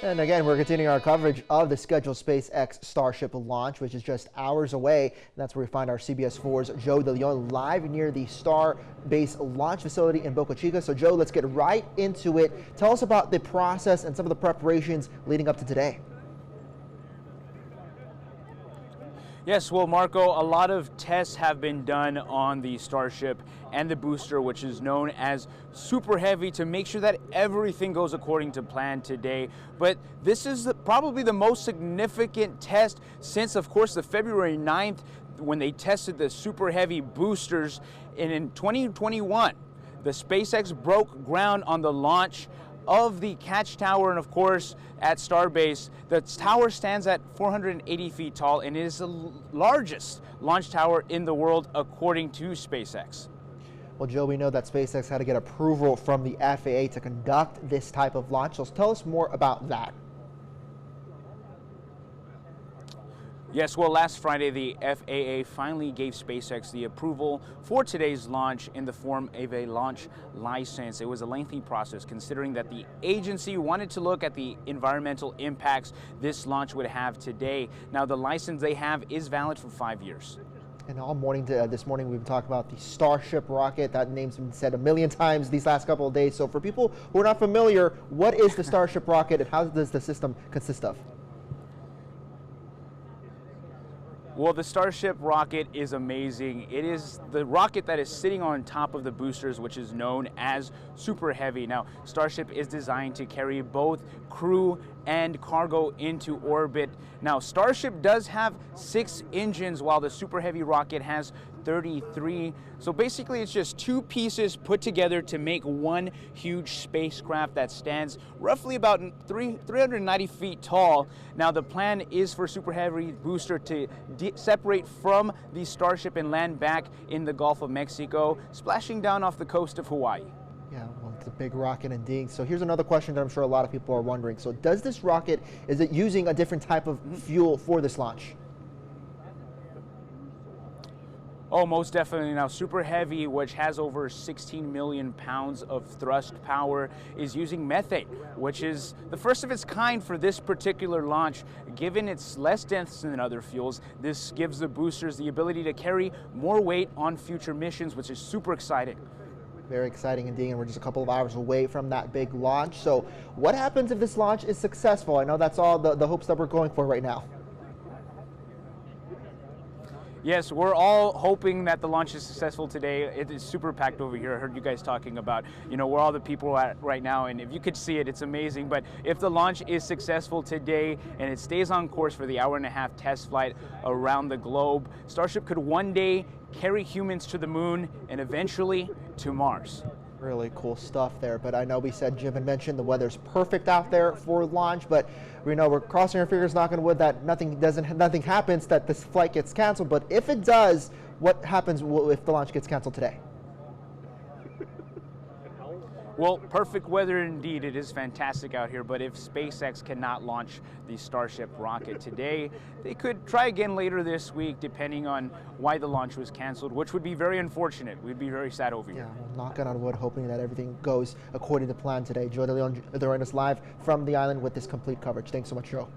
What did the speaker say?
And again, we're continuing our coverage of the scheduled SpaceX Starship launch, which is just hours away. And that's where we find our CBS 4's Joe De Leon live near the Starbase launch facility in Boca Chica. So Joe, let's get right into it. Tell us about the process and some of the preparations leading up to today. Yes, well, Marco, a lot of tests have been done on the Starship and the booster, which is known as Super Heavy, to make sure that everything goes according to plan today. But this is probably the most significant test since, of course, the February 9th, when they tested the Super Heavy boosters. And in 2021, the SpaceX broke ground on the launch of the catch tower, and of course at Starbase. The tower stands at 480 feet tall and is the largest launch tower in the world according to SpaceX. Well, Joe, we know that SpaceX had to get approval from the FAA to conduct this type of launch. So tell us more about that. Yes, well, last Friday, the FAA finally gave SpaceX the approval for today's launch in the form of a launch license. It was a lengthy process, considering that the agency wanted to look at the environmental impacts this launch would have today. Now, the license they have is valid for 5 years. And all morning this morning, we've talked about the Starship rocket. That name's been said a million times these last couple of days. So for people who are not familiar, what is the Starship rocket and how does the system consist of? Well, the Starship rocket is amazing. It is the rocket that is sitting on top of the boosters, which is known as Super Heavy. Now, Starship is designed to carry both crew and cargo into orbit. Now, Starship does have 6 engines, while the Super Heavy rocket has 33. So basically, it's just 2 pieces put together to make one huge spacecraft that stands roughly about 390 feet tall. Now, the plan is for Super Heavy booster to separate from the Starship and land back in the Gulf of Mexico, splashing down off the coast of Hawaii. Yeah, well, it's a big rocket indeed. So here's another question that I'm sure a lot of people are wondering. So does this rocket, is it using a different type of fuel for this launch? Oh, most definitely. Now, Super Heavy, which has over 16 million pounds of thrust power, is using methane, which is the first of its kind for this particular launch. Given it's less dense than other fuels, this gives the boosters the ability to carry more weight on future missions, which is super exciting. Very exciting indeed, and we're just a couple of hours away from that big launch. So what happens if this launch is successful? I know that's all the hopes that we're going for right now. Yes, we're all hoping that the launch is successful today. It is super packed over here. I heard you guys talking about, where all the people are at right now, and if you could see it, it's amazing. But if the launch is successful today and it stays on course for the hour-and-a-half test flight around the globe, Starship could one day carry humans to the moon and eventually to Mars. Really cool stuff there, but I know Jim had mentioned the weather's perfect out there for launch, but we know we're crossing our fingers, knocking on wood, that nothing happens, that this flight gets canceled. But if it does, what happens if the launch gets canceled today? Well, perfect weather indeed. It is fantastic out here, but if SpaceX cannot launch the Starship rocket today, they could try again later this week, depending on why the launch was canceled, which would be very unfortunate. We'd be very sad over here. Yeah, well, knocking on wood, hoping that everything goes according to plan today. Joe De Leon joining us live from the island with this complete coverage. Thanks so much, Joe.